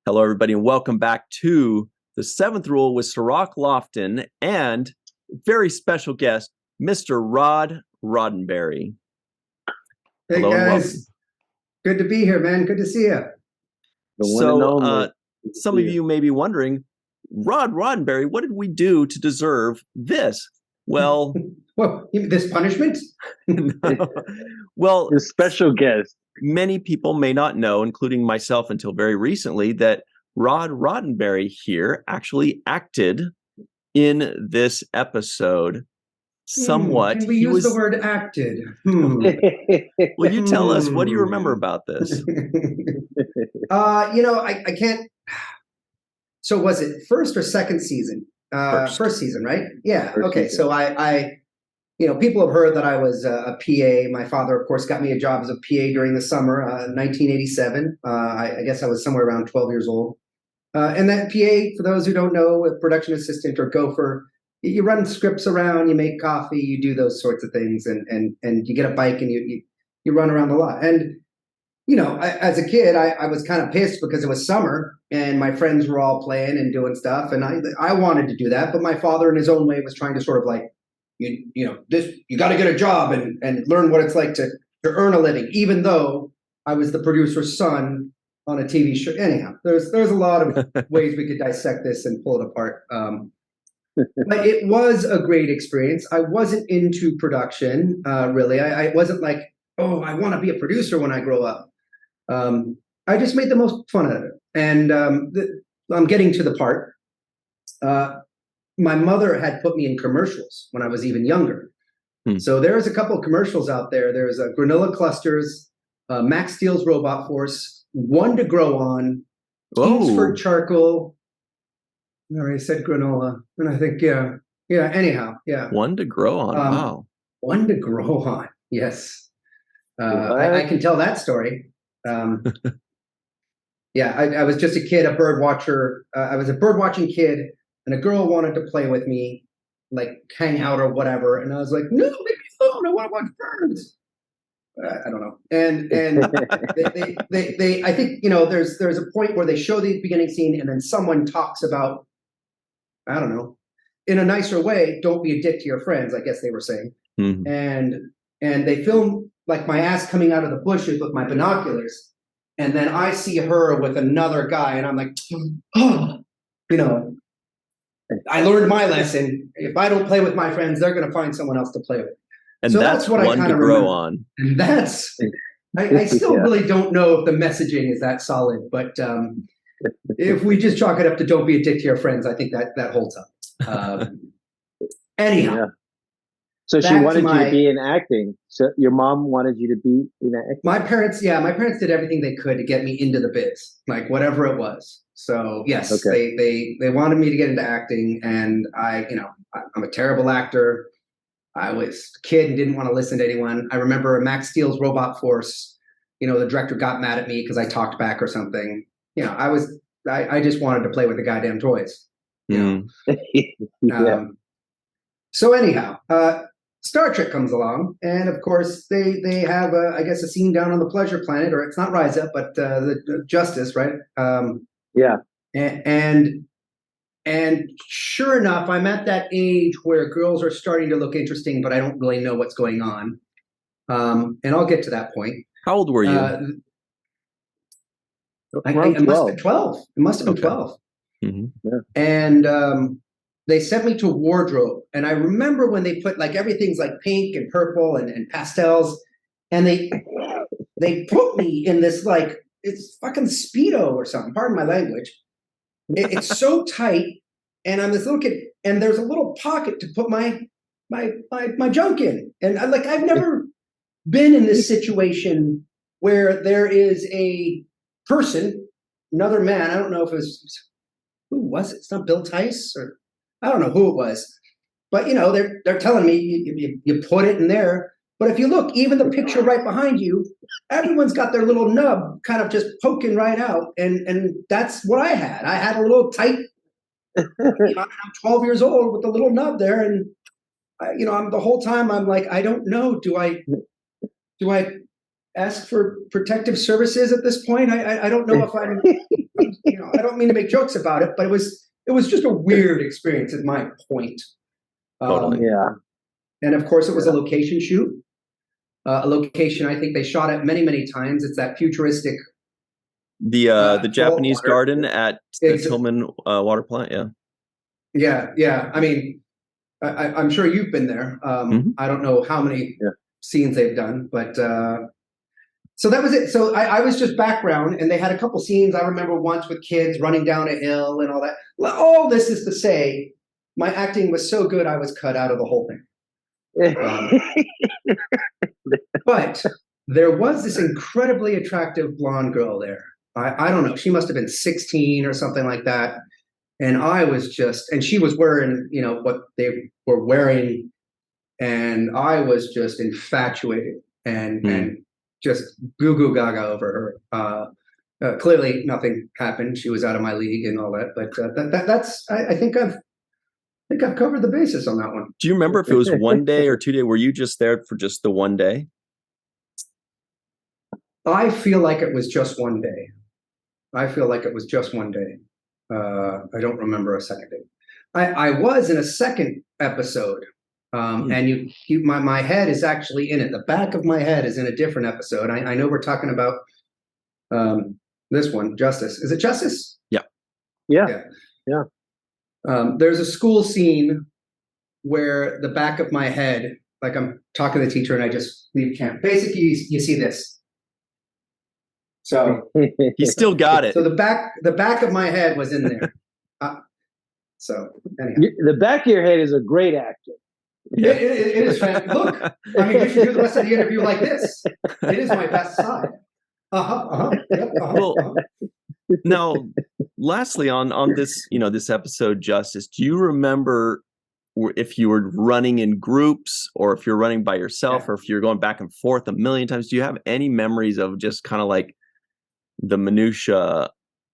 Hello, everybody, and welcome back to The Seventh Rule with Cirroc Lofton and very special guest, Mr. Roddenberry. Hey, Hello, guys. Good to be here, man. Good to see you. So, some of you may be wondering, Roddenberry, what did we do to deserve this? Well, well, this punishment? No. Well, your special guest. Many people may not know, including myself until very recently, that Roddenberry here actually acted in this episode somewhat. Can we use the word acted? Will you tell us, what do you remember about this? I can't. So was it first or second season? First season, right? Yeah. Okay. So I people have heard that I was a PA. My father, of course, got me a job as a PA during the summer, 1987. I guess I was somewhere around 12 years old. And that PA, for those who don't know, a production assistant or gopher, you run scripts around, you make coffee, you do those sorts of things, and you get a bike and you run around a lot. And as a kid, I was kind of pissed because it was summer and my friends were all playing and doing stuff, and I wanted to do that, but my father, in his own way, was trying to sort of like, you got to get a job and learn what it's like to earn a living, even though I was the producer's son on a TV show. Anyhow, there's a lot of ways we could dissect this and pull it apart. But it was a great experience. I wasn't into production, really. I wasn't like, oh, I want to be a producer when I grow up. I just made the most fun of it. And I'm getting to the part. My mother had put me in commercials when I was even younger. So there's a couple of commercials out there. There's Granola Clusters, Max Steel's Robot Force, One to Grow On, Kingsford Charcoal. I already said granola. And I think, anyhow, yeah. One to Grow On, wow. One to Grow On, yes. I can tell that story. I was just a kid, a bird watcher. I was a bird watching kid. And a girl wanted to play with me, like hang out or whatever. And I was like, no, leave me alone. I want to watch birds. I don't know. And they I think, there's a point where they show the beginning scene and then someone talks about, I don't know, in a nicer way, don't be a dick to your friends, I guess they were saying. Mm-hmm. And they film like my ass coming out of the bushes with my binoculars. And then I see her with another guy and I'm like, oh, I learned my lesson. If I don't play with my friends, they're going to find someone else to play with. And so that's what One I to Grow remember. On. And that's, I still really don't know if the messaging is that solid, but if we just chalk it up to don't be a dick to your friends, I think that holds up. Anyhow. Yeah. So she wanted you to be in acting. So your mom wanted you to be in acting? My parents did everything they could to get me into the biz, like whatever it was. So yes, they wanted me to get into acting, and I'm a terrible actor. I was a kid and didn't want to listen to anyone. I remember Max Steel's Robot Force. The director got mad at me because I talked back or something. I just wanted to play with the goddamn toys. So anyhow, Star Trek comes along, and of course they have I guess a scene down on the Pleasure Planet, or it's not Rise Up, but the Justice, right? Yeah. And sure enough, I'm at that age where girls are starting to look interesting, but I don't really know what's going on. And I'll get to that point. How old were you? It must have been 12. It must have been 12. Mm-hmm. Yeah. And they sent me to wardrobe. And I remember when they put like everything's like pink and purple and pastels. And they put me in this like, it's fucking Speedo or something. Pardon my language. It's so tight, and I'm this little kid, and there's a little pocket to put my junk in. And I've never been in this situation where there is a person, another man. I don't know if it was, who was it? It's not Bill Tice, or I don't know who it was. But they're telling me you put it in there. But if you look, even the picture right behind you, everyone's got their little nub kind of just poking right out. And that's what I had. I had a little tight, I'm 12 years old with the little nub there. And, I'm the whole time I'm like, I don't know. Do I ask for protective services at this point? I don't know if I'm I don't mean to make jokes about it, but it was just a weird experience at my point. Totally. Yeah. And of course, it was a location shoot. A location I think they shot at many, many times. It's that futuristic. The Japanese garden at the Tillman water plant. Yeah. Yeah. I mean, I'm sure you've been there. I don't know how many scenes they've done, but so that was it. So I was just background, and they had a couple scenes. I remember once with kids running down a hill and all that. All this is to say, my acting was so good, I was cut out of the whole thing. But there was this incredibly attractive blonde girl there. I don't know. She must have been 16 or something like that. And I was just, and she was wearing, what they were wearing. And I was just infatuated and just goo goo gaga over her. Clearly nothing happened. She was out of my league and all that. But that's, I think I've covered the basis on that one. Do you remember if it was 1 day or 2 day? Were you just there for just the 1 day? I feel like it was just 1 day. I don't remember a second day. I was in a second episode, and my head is actually in it. The back of my head is in a different episode. I know we're talking about this one, Justice. Is it Justice? Yeah. There's a school scene where the back of my head, like I'm talking to the teacher and I just leave camp. Basically, you see this. So he still got it. So the back of my head was in there. So anyhow. The back of your head is a great actor. Yeah. It is fantastic. Look, I mean, you should do the rest of the interview like this. It is my best side. Well, now, lastly, on this, this episode, Justice, do you remember if you were running in groups or if you're running by yourself or if you're going back and forth a million times? Do you have any memories of just kind of like the minutia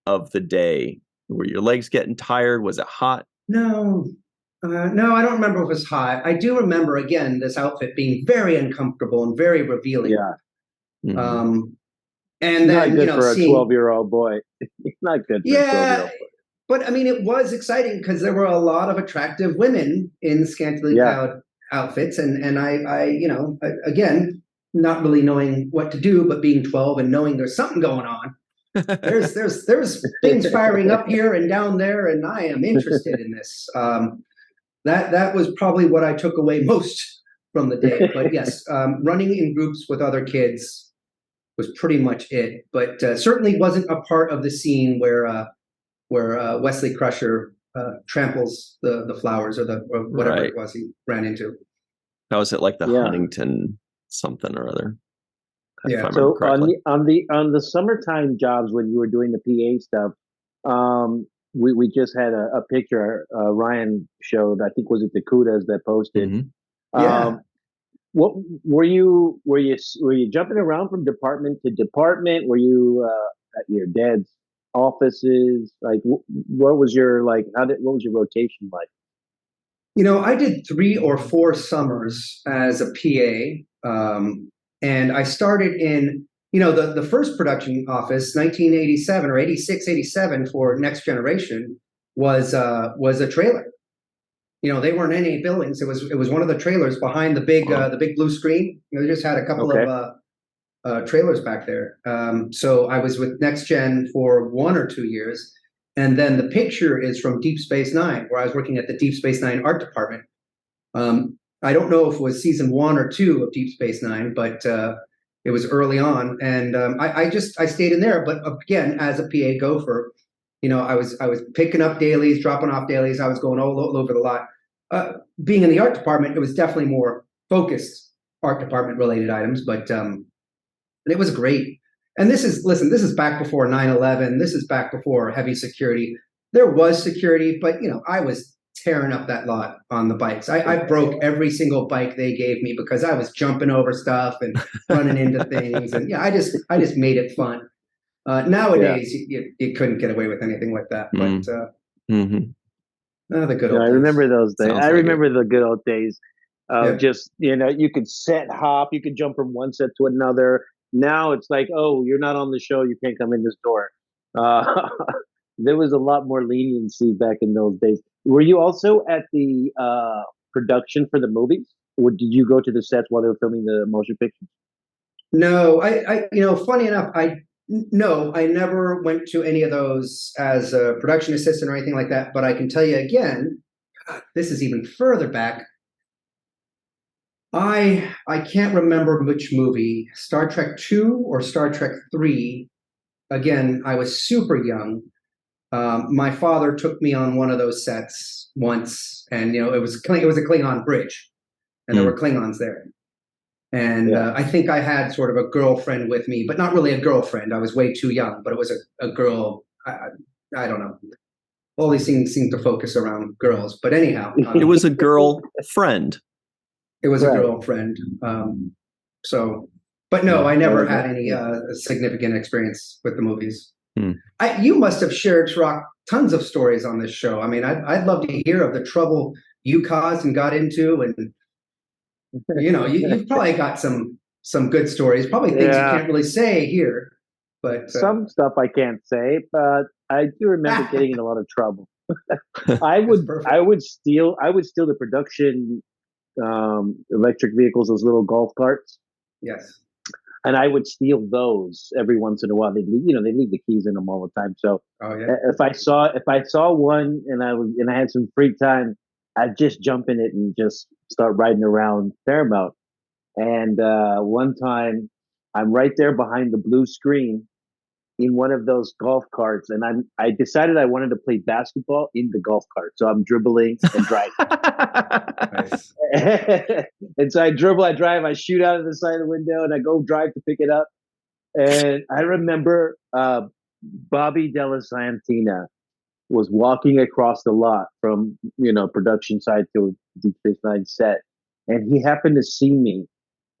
of the day? Were your legs getting tired? Was it hot? No, I don't remember if it was hot. I do remember, again, this outfit being very uncomfortable and very revealing. Yeah. And then, not good for a 12-year-old boy. Not good for a 12-year-old boy. But I mean, it was exciting because there were a lot of attractive women in scantily clad outfits. And I, again, not really knowing what to do, but being 12 and knowing there's something going on. There's things firing up here and down there, and I am interested in this. That was probably what I took away most from the day. But yes, running in groups with other kids was pretty much it. But certainly wasn't a part of the scene where Wesley Crusher tramples the flowers or whatever it was he ran into. How was it like the Huntington something or other? Yeah. So on the summertime jobs when you were doing the PA stuff, we just had a picture Ryan showed. I think was it the Kudas that posted. Mm-hmm. What were you jumping around from department to department? Were you at your dad's offices? Like, what was your what was your rotation like? I did 3 or 4 summers as a PA, and I started in the first production office, 1987 or 86, 87 for Next Generation was a trailer. They weren't in any buildings. It was one of the trailers behind the big blue screen. They just had a couple of trailers back there. So I was with Next Gen for 1 or 2 years. And then the picture is from Deep Space Nine, where I was working at the Deep Space Nine art department. I don't know if it was season 1 or 2 of Deep Space Nine, but it was early on. And I stayed in there. But again, as a PA gopher, I was picking up dailies, dropping off dailies. I was going all over the lot. Being in the art department, it was definitely more focused art department related items, but it was great. And this is back before 9/11. This is back before heavy security. There was security, but I was tearing up that lot on the bikes. I broke every single bike they gave me because I was jumping over stuff and running into things. And I just made it fun. Nowadays, you couldn't get away with anything like that. But the good old days. I remember those days. I remember the good old days of just, you could set hop, you could jump from one set to another. Now it's like, oh, you're not on the show, you can't come in this door. Uh, there was a lot more leniency back in those days. Were you also at the production for the movies, or did you go to the sets while they were filming the motion pictures? No, funny enough, no, I never went to any of those as a production assistant or anything like that. But I can tell you again, this is even further back. I can't remember which movie, Star Trek 2 or Star Trek 3. Again, I was super young. My father took me on one of those sets once, and it was a Klingon bridge, and there were Klingons there. And I think I had sort of a girlfriend with me, but not really a girlfriend. I was way too young, but it was a girl. I don't know. All these things seem to focus around girls, but anyhow, it was a girl friend. It was a girlfriend. But no, I never had any significant experience with the movies. You must have shared, Cirroc, tons of stories on this show. I mean, I'd love to hear of the trouble you caused and got into, and you've probably got some good stories, probably things you can't really say here. But some stuff I can't say, but I do remember getting in a lot of trouble. I would steal the production electric vehicles, those little golf carts. Yes. And I would steal those every once in a while. They leave the keys in them all the time. So if I saw one and I had some free time, I'd just jump in it and just start riding around Fairmount. And one time, I'm right there behind the blue screen in one of those golf carts, and I decided I wanted to play basketball in the golf cart. So I'm dribbling and driving. Nice. And so I dribble, I drive, I shoot out of the side of the window, and I go drive to pick it up. And I remember Bobby Della Santina was walking across the lot from production side to Deep Space Nine set, and he happened to see me.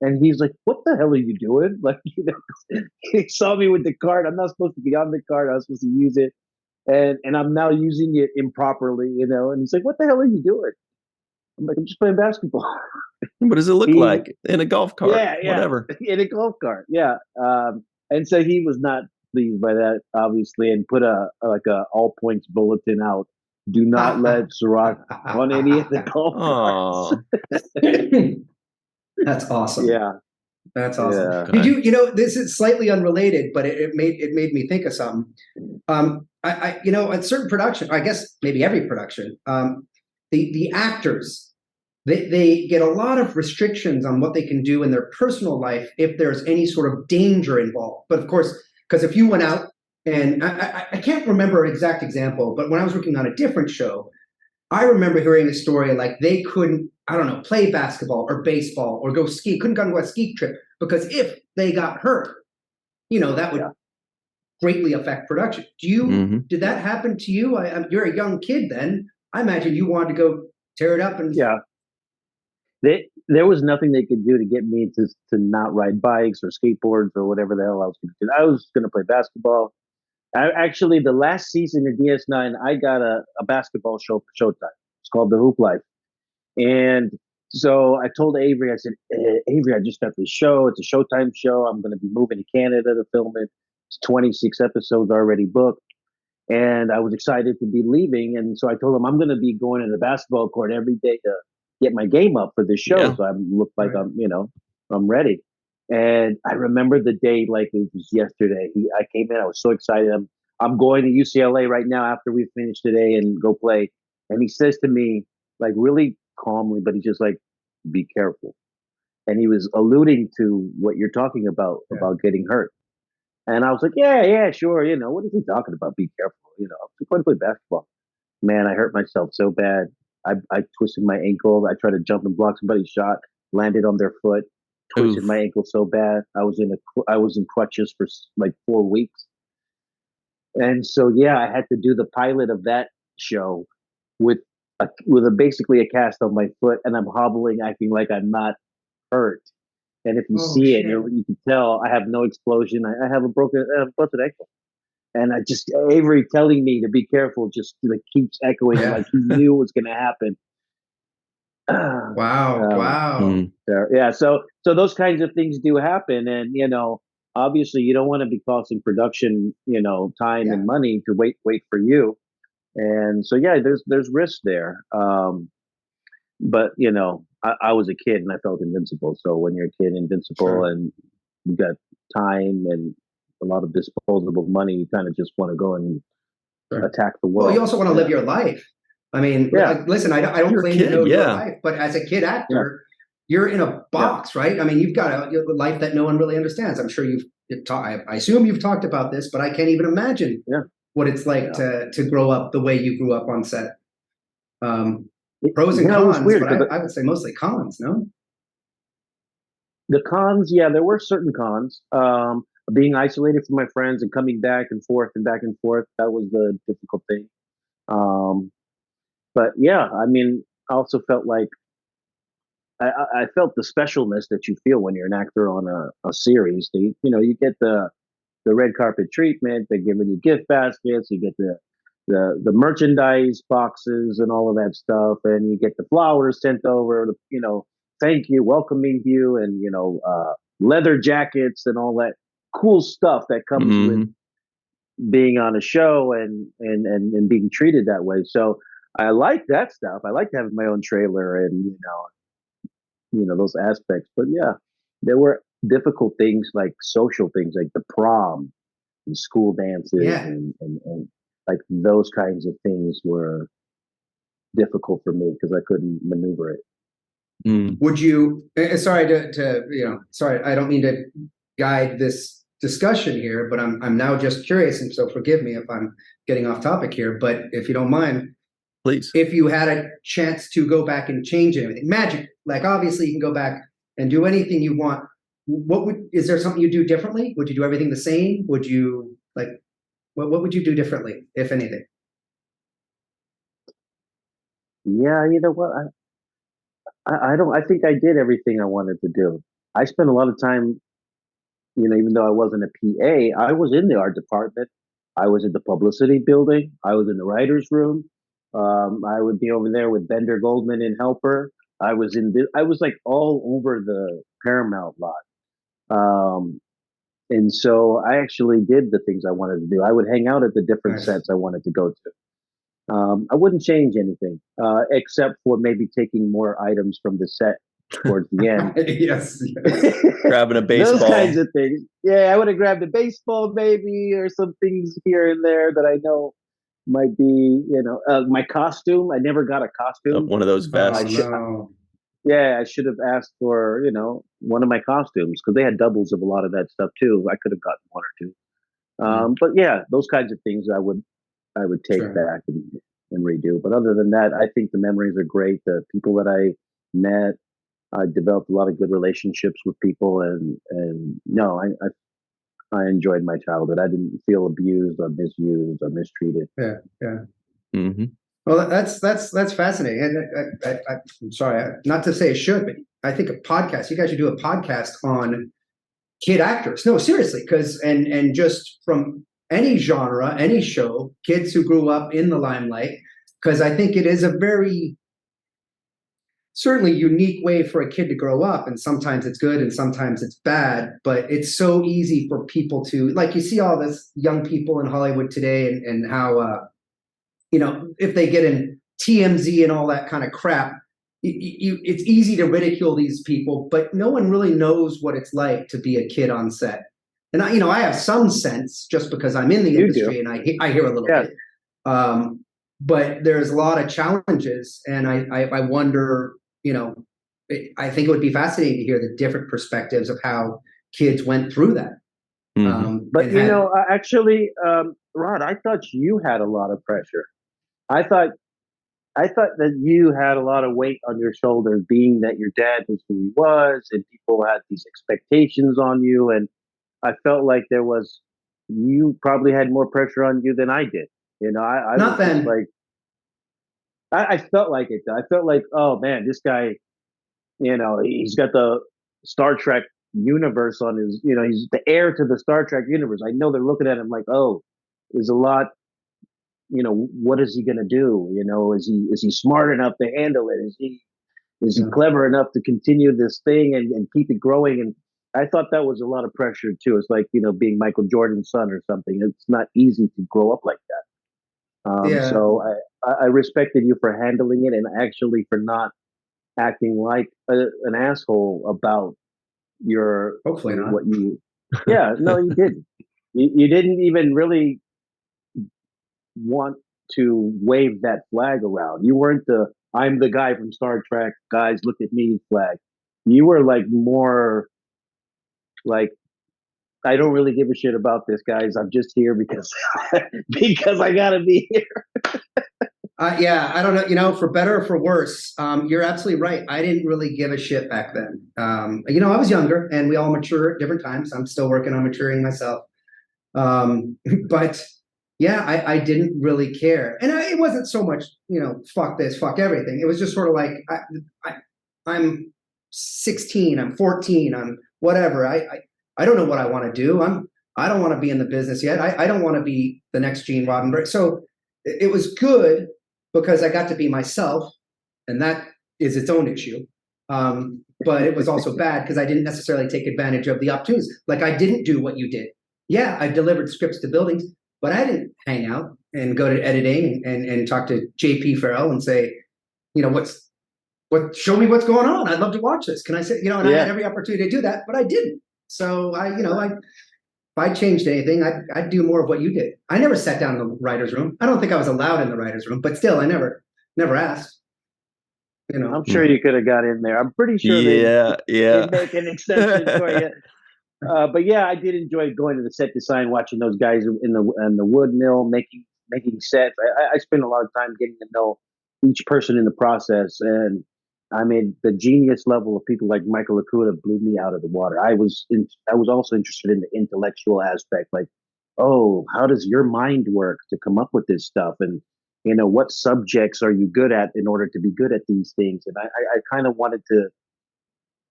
And he's like, "What the hell are you doing?" Like, he saw me with the cart. I'm not supposed to be on the cart. I was supposed to use it, and I'm now using it improperly, And he's like, "What the hell are you doing?" I'm like, "I'm just playing basketball." What does it look like in a golf cart? Yeah, Whatever. In a golf cart, yeah. And so he was not pleased by that, obviously, and put a all points bulletin out. Do not let Cirroc on any of the golf carts. That's awesome. Yeah. That's awesome. Yeah. Did you, this is slightly unrelated, but it made me think of something. At certain production, I guess maybe every production, the actors, they get a lot of restrictions on what they can do in their personal life if there's any sort of danger involved. But of course, because if you went out, and I can't remember an exact example, but when I was working on a different show, I remember hearing a story like they couldn't, I don't know, play basketball or baseball or go ski, couldn't go on a ski trip because if they got hurt, that would greatly affect production. Did that happen to you? You're a young kid then. I imagine you wanted to go tear it up and. Yeah. There was nothing they could do to get me to not ride bikes or skateboards or whatever the hell I was going to do. I was going to play basketball. Actually, the last season of DS9, I got a basketball show for Showtime. It's called The Hoop Life. And so I told Avery, I said, Avery, I just got this show. It's a Showtime show. I'm going to be moving to Canada to film it. It's 26 episodes already booked. And I was excited to be leaving. And so I told him I'm going to be going to the basketball court every day to get my game up for this show. Yeah. So I look like I'm ready. And I remember the day like it was yesterday. I came in, I was so excited. I'm going to UCLA right now after we finish today and go play. And he says to me, like really calmly, but he's just like, be careful. And he was alluding to what you're talking about getting hurt. And I was like, yeah, sure. What is he talking about? Be careful. I'm going to play basketball. Man, I hurt myself so bad. I twisted my ankle. I tried to jump and block somebody's shot, landed on their foot. Twisted my ankle so bad. I was in crutches for like 4 weeks. And so, I had to do the pilot of that show with basically a cast on my foot, and I'm hobbling, acting like I'm not hurt. And if you see it, you can tell I have no explosion. I have a busted ankle. And Avery telling me to be careful just like keeps echoing like he knew it was going to happen. Wow. Yeah. So those kinds of things do happen. And, obviously you don't want to be costing production, time and money to wait for you. And so, yeah, there's risk there. But I was a kid and I felt invincible. So when you're a kid, invincible, and you got time and a lot of disposable money, you kind of just want to go and attack the world. Well, you also want to live your life. I mean, listen, I don't claim to know your life, but as a kid actor, you're in a box, right? I mean, you've got a life that no one really understands. I'm sure I assume you've talked about this, but I can't even imagine what it's like to grow up the way you grew up on set. Pros and cons, but I would say mostly cons, no? The cons, there were certain cons. Being isolated from my friends and coming back and forth, that was the difficult thing. But yeah, I mean, I also felt like I felt the specialness that you feel when you're an actor on a series. You get the red carpet treatment. They're giving you gift baskets. You get the merchandise boxes and all of that stuff, and you get the flowers sent over. Thank you, welcoming you, and leather jackets and all that cool stuff that comes with being on a show and being treated that way. So I like that stuff. I like having my own trailer and those aspects. But yeah, there were difficult things like social things like the prom and school dances and like those kinds of things were difficult for me because I couldn't maneuver it. Would you? Sorry sorry, I don't mean to guide this discussion here, but I'm now just curious, and so forgive me if I'm getting off topic here. But if you don't mind, please, if you had a chance to go back and change everything, magic, like obviously you can go back and do anything you want. Is there something you do differently? Would you do everything the same? Would you what would you do differently, if anything? Yeah, you know what? I think I did everything I wanted to do. I spent a lot of time, even though I wasn't a PA, I was in the art department. I was in the publicity building. I was in the writer's room. I would be over there with Bender Goldman and Helper. I was like all over the Paramount lot. And so I actually did the things I wanted to do. I would hang out at the different sets I wanted to go to. I wouldn't change anything, except for maybe taking more items from the set towards the end. yes. Grabbing a baseball. Those kinds of things. Yeah, I would have grabbed a baseball maybe, or some things here and there that I know might be, my costume. I never got a costume. One of those vests. I should have asked for, one of my costumes because they had doubles of a lot of that stuff too. I could have gotten one or two. But yeah, those kinds of things I would take back and redo. But other than that, I think the memories are great. The people that I met, I developed a lot of good relationships with people, and no, I enjoyed my childhood. I didn't feel abused or misused or mistreated. Yeah. Mm-hmm. Well, that's fascinating. And I'm sorry, not to say it should, but I think a podcast. You guys should do a podcast on kid actors. No, seriously, because and just from any genre, any show, kids who grew up in the limelight, because I think it is a very certainly unique way for a kid to grow up, and sometimes it's good and sometimes it's bad, but it's so easy for people to, like, you see all this young people in Hollywood today and how, if they get in TMZ and all that kind of crap, it's easy to ridicule these people, but no one really knows what it's like to be a kid on set. And I have some sense just because I'm in the industry and I hear a little bit. But there's a lot of challenges, and I wonder, I think it would be fascinating to hear the different perspectives of how kids went through that. But actually, Rod, I thought you had a lot of pressure. I thought that you had a lot of weight on your shoulders, being that your dad was who he was, and people had these expectations on you, and I felt like you probably had more pressure on you than I did. I not then. I felt like it. I felt like, oh man, this guy, he's got the Star Trek universe on his, he's the heir to the Star Trek universe. I know they're looking at him like, oh, there's a lot, what is he going to do? Is he smart enough to handle it? Is he clever enough to continue this thing and keep it growing? And I thought that was a lot of pressure too. It's like, being Michael Jordan's son or something. It's not easy to grow up like that. Yeah. So I respected you for handling it, and actually for not acting like an asshole about your Hopefully not. what you. Yeah, no, you didn't. You didn't even really want to wave that flag around. You weren't the "I'm the guy from Star Trek, guys, look at me" flag. You were like more like, I don't really give a shit about this, guys. I'm just here because because I gotta be here. Yeah, I don't know. For better or for worse, you're absolutely right. I didn't really give a shit back then. I was younger, and we all mature at different times. I'm still working on maturing myself. But yeah, I didn't really care, and it wasn't so much, fuck this, fuck everything. It was just sort of like I'm 16, I'm 14, I'm whatever. I don't know what I want to do. I don't want to be in the business yet. I don't want to be the next Gene Roddenberry. So it was good because I got to be myself, and that is its own issue. But it was also bad because I didn't necessarily take advantage of the opportunities. Like, I didn't do what you did. Yeah, I delivered scripts to buildings, but I didn't hang out and go to editing and talk to JP Farrell and say, show me what's going on. I'd love to watch this. Can I say, I had every opportunity to do that, but I didn't. So if I changed anything, I'd do more of what you did. I never sat down in the writer's room. I don't think I was allowed in the writer's room, but still, I never asked. I'm sure you could have got in there. I'm pretty sure they'd make an exception for you. But yeah, I did enjoy going to the set design, watching those guys in the wood mill making sets. I spent a lot of time getting to know each person in the process, and I mean, the genius level of people like Michael Okuda blew me out of the water. I was also interested in the intellectual aspect, like, oh, how does your mind work to come up with this stuff, and what subjects are you good at in order to be good at these things? And I kind of wanted to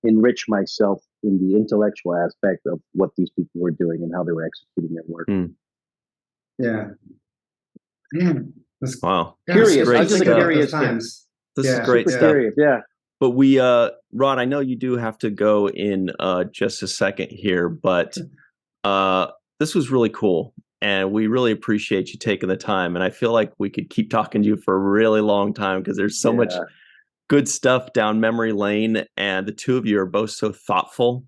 enrich myself in the intellectual aspect of what these people were doing and how they were executing their work. Yeah. Wow. Curious. I just curious times. This is great stuff. Curious, yeah. But we, Rod, I know you do have to go in just a second here, but this was really cool. And we really appreciate you taking the time. And I feel like we could keep talking to you for a really long time because there's so much good stuff down memory lane. And the two of you are both so thoughtful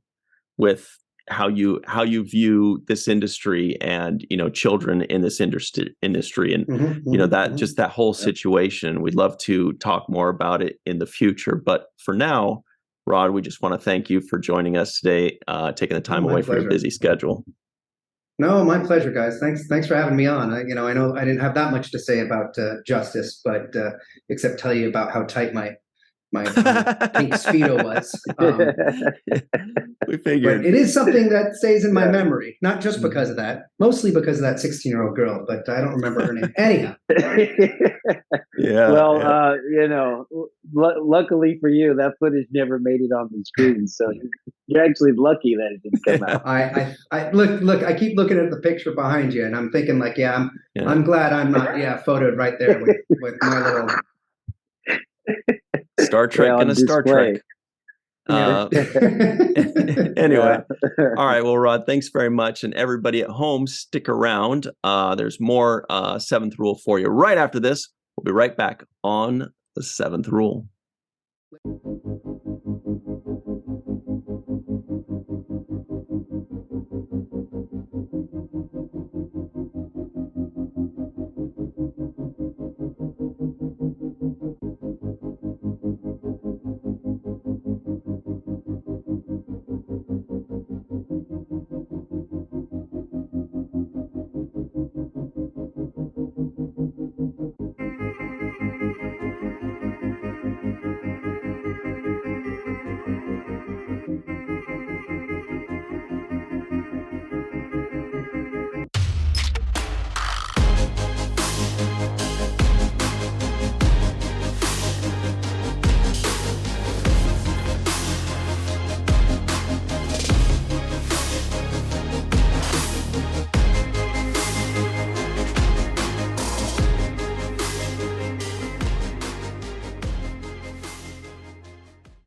with how you view this industry and, children in this industry and, just that whole situation. We'd love to talk more about it in the future. But for now, Rod, we just want to thank you for joining us today, taking the time away from your busy schedule. No, my pleasure, guys. Thanks for having me on. I know I didn't have that much to say about justice, but except tell you about how tight my pink Speedo was. We figured. But it is something that stays in my memory, not just because of that, mostly because of that 16-year-old girl, but I don't remember her name. Anyhow. Luckily for you, that footage never made it on the screen, so you're actually lucky that it didn't come out. I look. I keep looking at the picture behind you, and I'm thinking, like, I'm glad I'm not, photoed right there with my little Star Trek and a Star Trek. Anyway, all right. Well, Rod, thanks very much. And everybody at home, stick around. There's more Seventh Rule for you right after this. We'll be right back on the Seventh Rule.